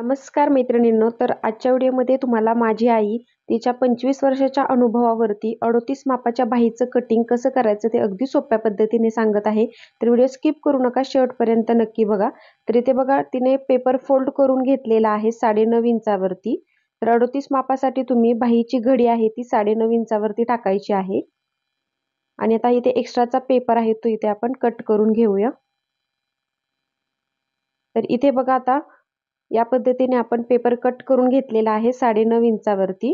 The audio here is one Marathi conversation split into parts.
नमस्कार मैत्रिणींनो, तर आजच्या व्हिडिओमध्ये तुम्हाला माझी आई तिच्या 25 वर्षाच्या अनुभवावरती 38 मापाच्या बाहीचं कटिंग कसं करायचं ते अगदी सोप्या पद्धतीने सांगत आहे. तर व्हिडिओ स्किप करू नका, शेवटपर्यंत नक्की बघा. तर इथे बघा, तिने पेपर फोल्ड करून घेतलेला आहे 9.5 इंचावरती. तर 38 मापासाठी तुम्ही बाहीची घडी आहे ती 9.5 इंचावरती टाकायची आहे. आणि आता इथे एक्स्ट्राचा पेपर आहे तो इथे आपण कट करून घेऊया. तर इथे बघा, आता या पद्धतीने आपण पेपर कट करून घेतलेला आहे 9.5 इंचावरती.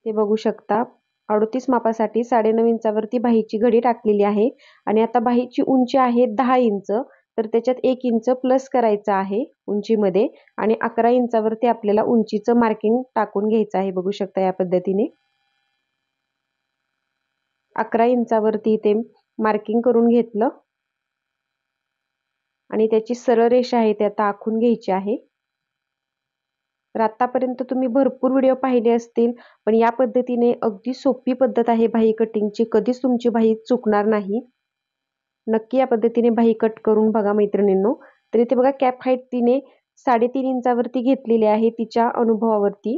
ते बघू शकता, 38 मापासाठी 9.5 इंचावरती बाहीची घडी टाकलेली आहे. आणि आता बाहीची उंची आहे 10 इंच, तर त्याच्यात 1 इंच प्लस करायचं आहे उंचीमध्ये. आणि 11 इंचावरती आपल्याला उंचीचं मार्किंग टाकून घ्यायचं आहे. बघू शकता या पद्धतीने 11 इंचावरती ते मार्किंग करून घेतलं. आणि त्याची सरळ रेषा आहे ती आता आखून घ्यायची आहे. तर आतापर्यंत तुम्ही भरपूर व्हिडिओ पाहिले असतील, पण या पद्धतीने अगदी सोपी पद्धत आहे बाही कटिंगची. कधीच तुमची बाही चुकणार नाही. नक्की या पद्धतीने बाही कट करून बघा मैत्रिणींनो. तर इथे बघा, कॅप हाईट तिने 3.5 इंचावरती घेतलेली आहे तिच्या अनुभवावरती.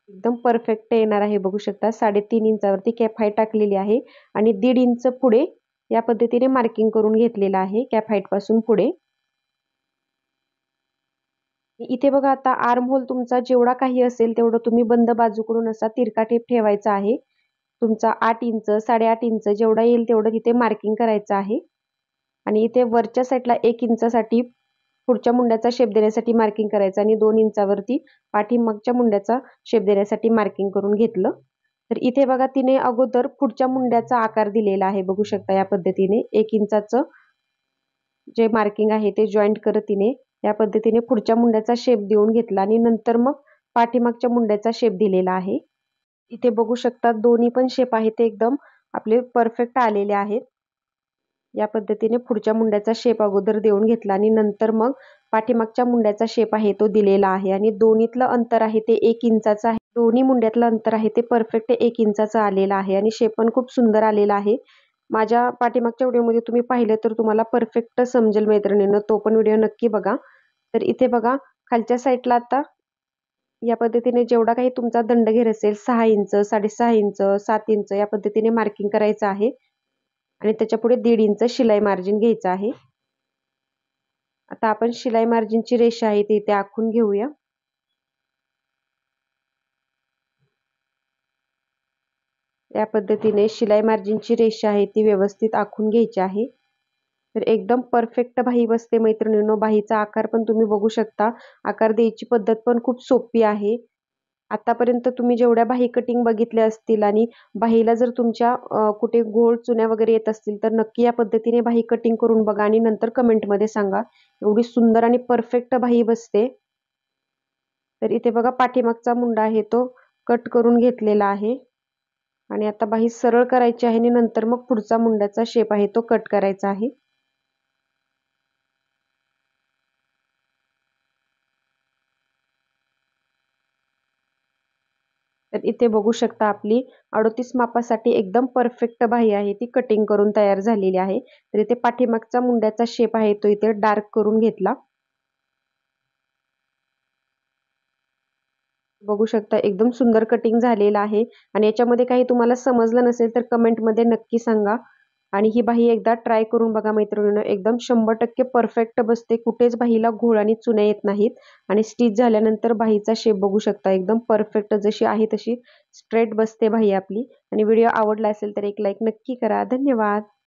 एकदम परफेक्ट येणार आहे. बघू शकता, 3.5 इंचावरती कॅप हाईट टाकलेली आहे. आणि 1.5 इंच पुढे या पद्धतीने मार्किंग करून घेतलेलं आहे कॅप हाईट पासून पुढे. इथे बघा, आता आर्म होल तुमचा जेवढा काही असेल तेवढं तुम्ही बंद बाजूकडून असा तिरका टेप ठेवायचा आहे. तुमचा 8 इंच 8.5 इंच जेवढा येईल तेवढं तिथे मार्किंग करायचं आहे. आणि इथे वरच्या साईडला 1 इंचासाठी पुढच्या मुंड्याचा शेप देण्यासाठी मार्किंग करायचं. आणि 2 इंचावरती पाठीमागच्या मुंड्याचा शेप देण्यासाठी मार्किंग करून घेतलं. तर इथे बघा, तिने अगोदर पुढच्या मुंड्याचा आकार दिलेला आहे. बघू शकता या पद्धतीने 1 इंचाचं जे मार्किंग आहे ते जॉईंट करत तिने या पद्धतीने पुढच्या मुंड्याचा शेप देऊन घेतला. आणि नंतर मग पाठीमागच्या मुंड्याचा शेप दिलेला आहे. इथे बघू शकता, दोन्ही पण शेप आहेत ते एकदम आपले परफेक्ट आलेले आहेत. या पद्धतीने पुढच्या मुंड्याचा शेप अगोदर देऊन घेतला आणि नंतर मग पाठीमागच्या मुंड्याचा शेप आहे तो दिलेला आहे. आणि दोन्हीतलं अंतर आहे ते 1 इंचाचं आहे. दोन्ही मुंड्यातलं अंतर आहे ते परफेक्ट 1 इंचाचं आलेलं आहे. आणि शेप पण खूप सुंदर आलेला आहे. माझ्या पाठीमागच्या व्हिडिओमध्ये तुम्ही पाहिलं तर तुम्हाला परफेक्ट समजेल मैत्रिणींनो, तो पण व्हिडिओ नक्की बघा. तर इथे बघा, खालच्या साईडला आता या पद्धतीने जेवढा काही तुमचा दंडघेर असेल 6 इंच 6.5 इंच 7 इंच या पद्धतीने मार्किंग करायचं आहे. आणि त्याच्या पुढे 1.5 इंच शिलाई मार्जिन घ्यायचं आहे. आता आपण शिलाई मार्जिनची रेषा आहे ती इथे आखून घेऊया. या पद्धतीने शिलाई मार्जिनची रेषा आहे ती व्यवस्थित आखून घ्यायची आहे. तर एकदम परफेक्ट बाही बसते मैत्रिणींनो. बाहीचा आकार पण तुम्ही बघू शकता. आकार द्यायची पद्धत पण खूप सोपी आहे. आतापर्यंत तुम्ही जेवढ्या बाही कटिंग बघितल्या असतील आणि बाहीला जर तुमच्या कुठे गोल चुन्या वगैरे येत असतील तर नक्की या पद्धतीने बाही कटिंग करून बघा आणि नंतर कमेंटमध्ये सांगा. एवढी सुंदर आणि परफेक्ट बाही बसते. तर इथे बघा, पाठीमागचा मुंडा आहे तो कट करून घेतलेला आहे. आणि आता बाही सरळ करायची आहे आणि नंतर मग पुढचा मुंड्याचा शेप आहे तो कट करायचा आहे. तर इथे बघू शकता, आपली 38 मापासाठी एकदम परफेक्ट बाही आहे ती कटिंग करून तयार झालेली आहे. तर इथे पाठीमागचा मुंड्याचा शेप आहे तो इथे डार्क करून घेतला. बघू शकता, एकदम सुंदर कटिंग झालेलं आहे. आणि याच्यामध्ये काही तुम्हाला समजलं नसेल तर कमेंटमध्ये नक्की सांगा. आणि ही बाही एकदा ट्राय करून बघा मैत्रिणींनो, एकदम 100% परफेक्ट बसते. कुठेच बाहीला घोळ आणि चुन्या येत नाहीत. आणि स्टिच झाल्यानंतर बाहीचा शेप बघू शकता, एकदम परफेक्ट जशी आहे तशी स्ट्रेट बसते बाही आपली. आणि व्हिडिओ आवडला असेल तर एक लाईक नक्की करा. धन्यवाद.